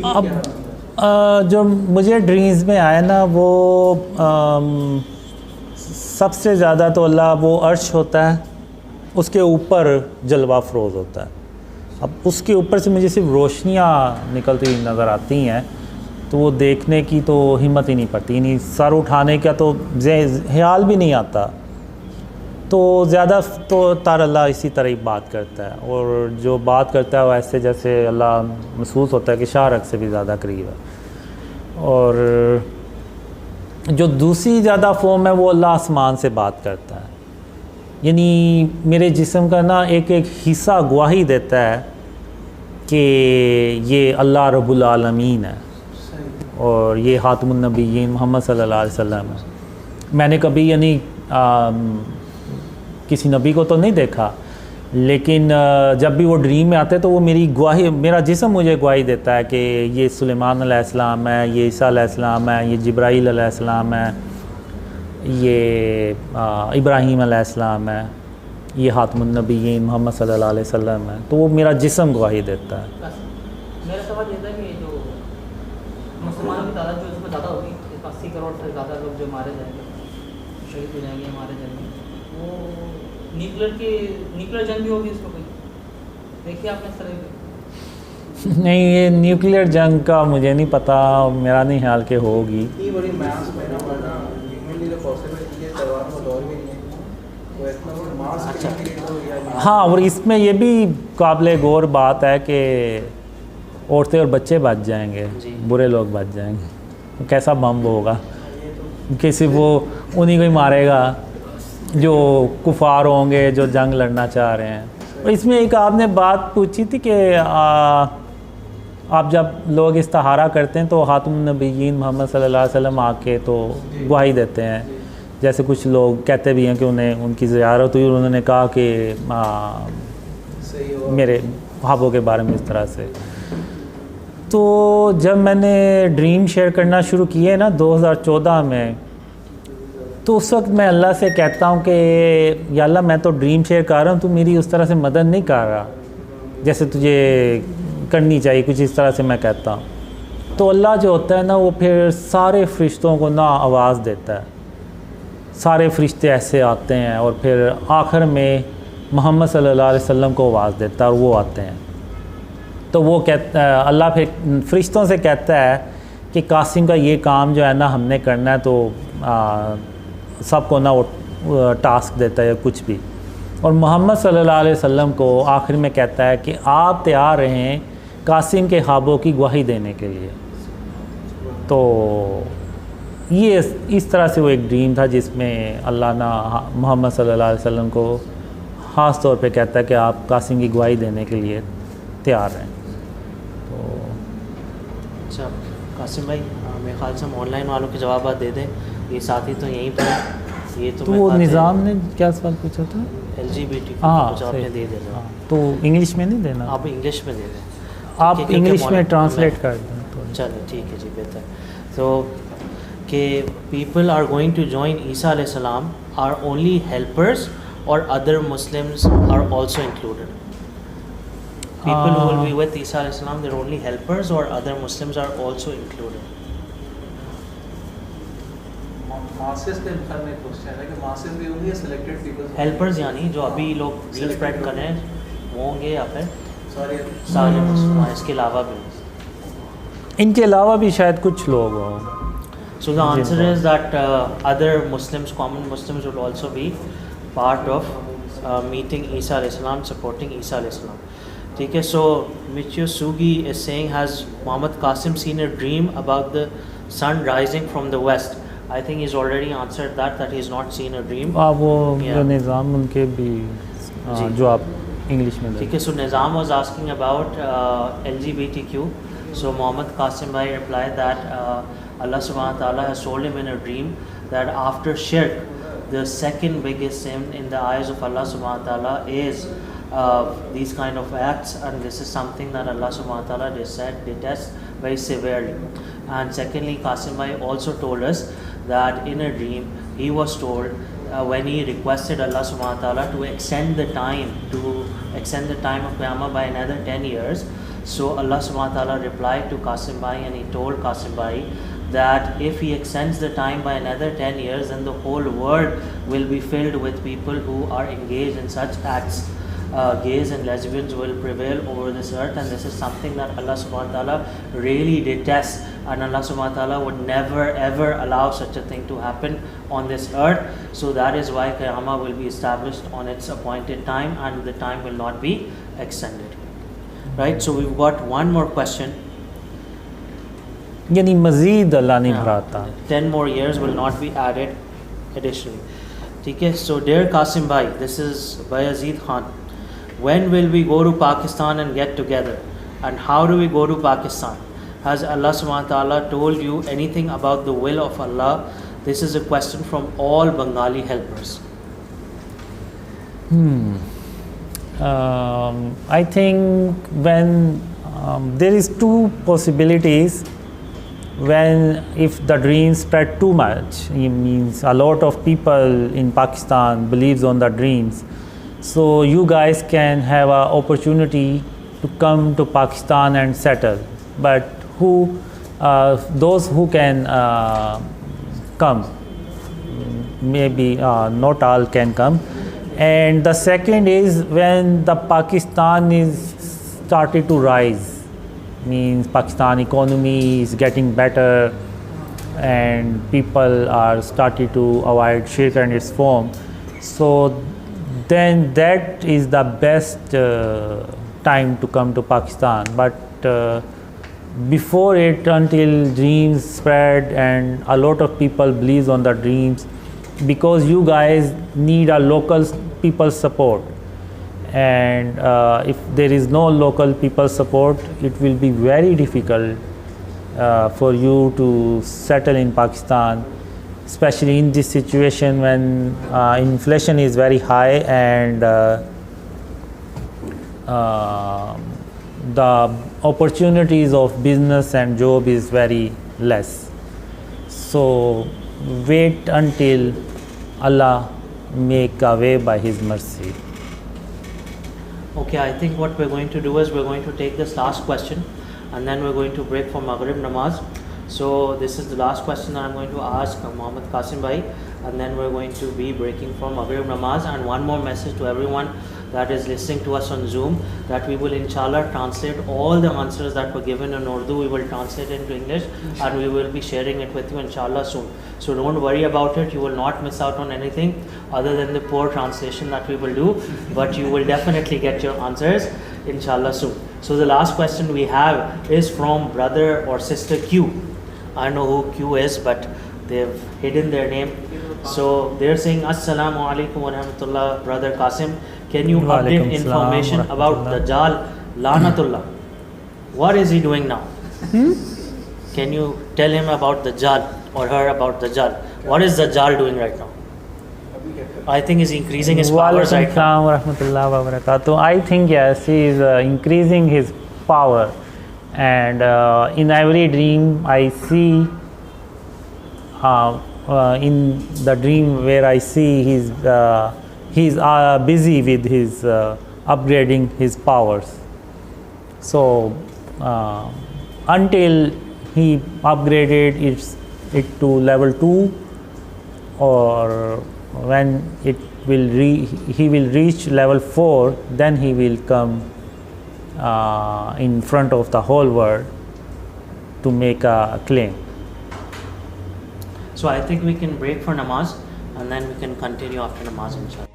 اب جو مجھے ڈریمز میں آیا نا وہ سب سے زیادہ تو اللہ وہ عرش ہوتا ہے، اس کے اوپر جلوہ فروز ہوتا ہے. اب اس کے اوپر سے مجھے صرف روشنیاں نکلتی ہوئی نظر آتی ہیں، تو وہ دیکھنے کی تو ہمت ہی نہیں پڑتی، نہیں سر اٹھانے کا تو خیال بھی نہیں آتا. تو زیادہ تو تار اللہ اسی طرح ہی بات کرتا ہے، اور جو بات کرتا ہے وہ ایسے جیسے اللہ محسوس ہوتا ہے کہ شارق سے بھی زیادہ قریب ہے. اور جو دوسری زیادہ فارم ہے وہ اللہ آسمان سے بات کرتا ہے، یعنی میرے جسم کا نا ایک ایک حصہ گواہی دیتا ہے کہ یہ اللہ رب العالمین ہے اور یہ خاتم النبیین محمد صلی اللہ علیہ وسلم ہے. میں نے کبھی یعنی کسی نبی کو تو نہیں دیکھا، لیکن جب بھی وہ ڈریم میں آتے تو وہ میری گواہی، میرا جسم مجھے گواہی دیتا ہے کہ یہ سلیمان علیہ السلام ہے، یہ عیسیٰ علیہ السلام ہے، یہ جبرائیل علیہ السلام ہے، یہ ابراہیم علیہ السلام ہے، یہ خاتم النبیین محمد صلی اللہ علیہ وسلم ہے. تو وہ میرا جسم گواہی دیتا ہے. میرا سوال یہ تھا کہ جو مسلمانوں کی تعداد جو اس میں زیادہ ہوگی، 80 کروڑ سے زیادہ لوگ جو مارے جائیں گے، شہید ہو جائیں گے، مارے جائیں گے، وہ نیوکلیر جنگ بھی ہوگی اس کو کوئی دیکھیے آپ نے اس طرح؟ نہیں، یہ نیوکلیئر جنگ کا مجھے نہیں پتہ، میرا نہیں خیال کہ ہوگی. ہاں، اور اس میں یہ بھی قابل غور بات ہے کہ عورتیں اور بچے بچ جائیں گے، برے لوگ بچ جائیں گے. کیسا بم ہوگا کہ صرف وہ انہیں کو ہی مارے گا جو کفار ہوں گے، جو جنگ لڑنا چاہ رہے ہیں. اور اس میں ایک آپ نے بات پوچھی تھی کہ آپ جب لوگ استخارہ کرتے ہیں تو خاتم النبیین محمد صلی اللہ علیہ وسلم آ کے تو گواہی دیتے ہیں. جیسے کچھ لوگ کہتے بھی ہیں کہ انہیں ان کی زیارت ہوئی اور انہوں نے کہا کہ میرے خوابوں کے بارے میں اس طرح سے. تو جب میں نے ڈریم شیئر کرنا شروع کیے نا 2014 میں، تو اس وقت میں اللہ سے کہتا ہوں کہ یا اللہ میں تو ڈریم شیئر کر رہا ہوں، تو میری اس طرح سے مدد نہیں کر رہا جیسے تجھے کرنی چاہیے، کچھ اس طرح سے میں کہتا ہوں. تو اللہ جو ہوتا ہے نا وہ پھر سارے فرشتوں کو نا آواز دیتا ہے، سارے فرشتے ایسے آتے ہیں اور پھر آخر میں محمد صلی اللہ علیہ وسلم کو آواز دیتا ہے اور وہ آتے ہیں. تو وہ کہتا ہے، اللہ پھر فرشتوں سے کہتا ہے کہ قاسم کا یہ کام جو ہے نا ہم نے کرنا ہے، تو سب کو نا وہ ٹاسک دیتا ہے کچھ بھی. اور محمد صلی اللہ علیہ وسلم کو آخر میں کہتا ہے کہ آپ تیار رہیں قاسم کے خوابوں کی گواہی دینے کے لیے. تو یہ اس طرح سے وہ ایک ڈریم تھا جس میں اللہ نا محمد صلی اللہ علیہ وسلم کو خاص طور پہ کہتا ہے کہ آپ قاسم کی گواہی دینے کے لیے تیار رہیں. تو اچھا قاسم بھائی، میرے خیال سے ہم آن لائن والوں کے جوابات دے دیں. یہ ساتھی تو یہیں پہ یہ تو وہ نظام نے کیا سوال پوچھا تھا؟ LGBT ہاں آپ نے دے دینا. تو انگلش میں نہیں دینا، آپ انگلش میں دے دیں، آپ انگلش میں ٹرانسلیٹ کر دیں. چلیں ٹھیک ہے جی، بہتر. تو کہ people are going to join عیسیٰ علیہ السلام آر اونلی ہیلپرز اور other Muslims are also included. People who will be with Isa alayhi salam, they're only helpers or other Muslims are also included. Masses کے بارے میں question ہے کہ masses بھی ہوں گے سلیکٹڈ پیپل؟ ہیلپرز یعنی جو ابھی لوگ ریل اسپریڈ کر رہے ہیں وہ ہوں گے یا پھر سارے مسلمان، اس کے علاوہ بھی؟ ان کے علاوہ بھی شاید کچھ لوگ ہوں. So the answer is that other Muslims, common Muslims will also be part of meeting Isa alayhi salam, supporting Isa alayhi salam. ٹھیک ہے. سو Michio Sugi is saying, has Muhammad Qasim seen a dream about the sun rising from the west? I think he's already answered that he's not seen a dream. وہ نظام ان کے بھی جو آپ English میں. ٹھیک ہے. So Nizam was asking about LGBTQ. So Muhammad Qasim bhai replied that Allah subhanahu wa ta'ala has told him in a dream that after shirk, the second biggest sin in the eyes of Allah subhanahu wa ta'ala is these kind of acts, and this is something that Allah subhanahu wa ta'ala detests very severely. And secondly, Qasim bhai also told us that in a dream he was told when he requested Allah subhanahu wa ta'ala to extend the time of Qiyamah by another 10 years, So Allah subhanahu wa ta'ala replied to Qasim Bhai, and he told Qasim Bhai that if he extends the time by another 10 years, then the whole world will be filled with people who are engaged in such acts. Gays and lesbians will prevail over this earth, and this is something that Allah subhanahu wa ta'ala really detests, and Allah subhanahu wa ta'ala would never ever allow such a thing to happen on this earth. So that is why Qiyamah will be established on its appointed time, and the time will not be extended. Right, so we've got one more question. یعنی مزید اللہ نہیں بڑھاتا. 10 more years will not be added additionally. Okay, so dear Qasim Bhai, this is Bayazid Khan. When will we go to Pakistan and get together? And how do we go to Pakistan? Has Allah subhanahu wa ta'ala told you anything about the will of Allah? This is a question from all Bengali helpers. I think when there is two possibilities. When if the dream spread too much, it means a lot of people in Pakistan believes on the dreams, so you guys can have an opportunity to come to Pakistan and settle. But those who can come, maybe not all can come. And the second is when the Pakistan is started to rise, means Pakistan economy is getting better and people are starting to avoid shirk and its form, so then that is the best time to come to Pakistan. But before it, until dreams spread and a lot of people believes on the dreams, because you guys need a local people support, and if there is no local people support, it will be very difficult for you to settle in Pakistan, especially in this situation when inflation is very high and the opportunities of business and job is very less. So wait until Allah make a way by His mercy. Okay, I think what we're going to do is we're going to take this last question, and then we're going to break for Maghrib Namaz. So this is the last question that I'm going to ask Muhammad Qasim Bhai, and then we're going to be breaking for Maghrib Namaz. And one more message to everyone that is listening to us on Zoom, that we will inshallah translate all the answers that were given in Urdu. We will translate it into English, and we will be sharing it with you inshallah soon. So don't worry about it, you will not miss out on anything other than the poor translation that we will do, but you will definitely get your answers inshallah soon. So the last question we have is from brother or sister Q. I know who Q is, but they've hidden their name. So they're saying, Assalamu alaikum wa rahmatullah, brother Qasim. Can you update information about Dajjal Lanatullah? What is he doing now? Can you tell him about Dajjal or her about Dajjal? What is Dajjal doing right now? I think he's increasing his powers right now. Wa rahmatullahi wa barakatuh. I think yes, he is increasing his power, and in every dream I see, in the dream where I see he's busy with his upgrading his powers. So until he upgraded it to level 2, or when he will reach level 4, then he will come in front of the whole world to make a claim. So I think we can break for namaz, and then we can continue after namaz inshallah.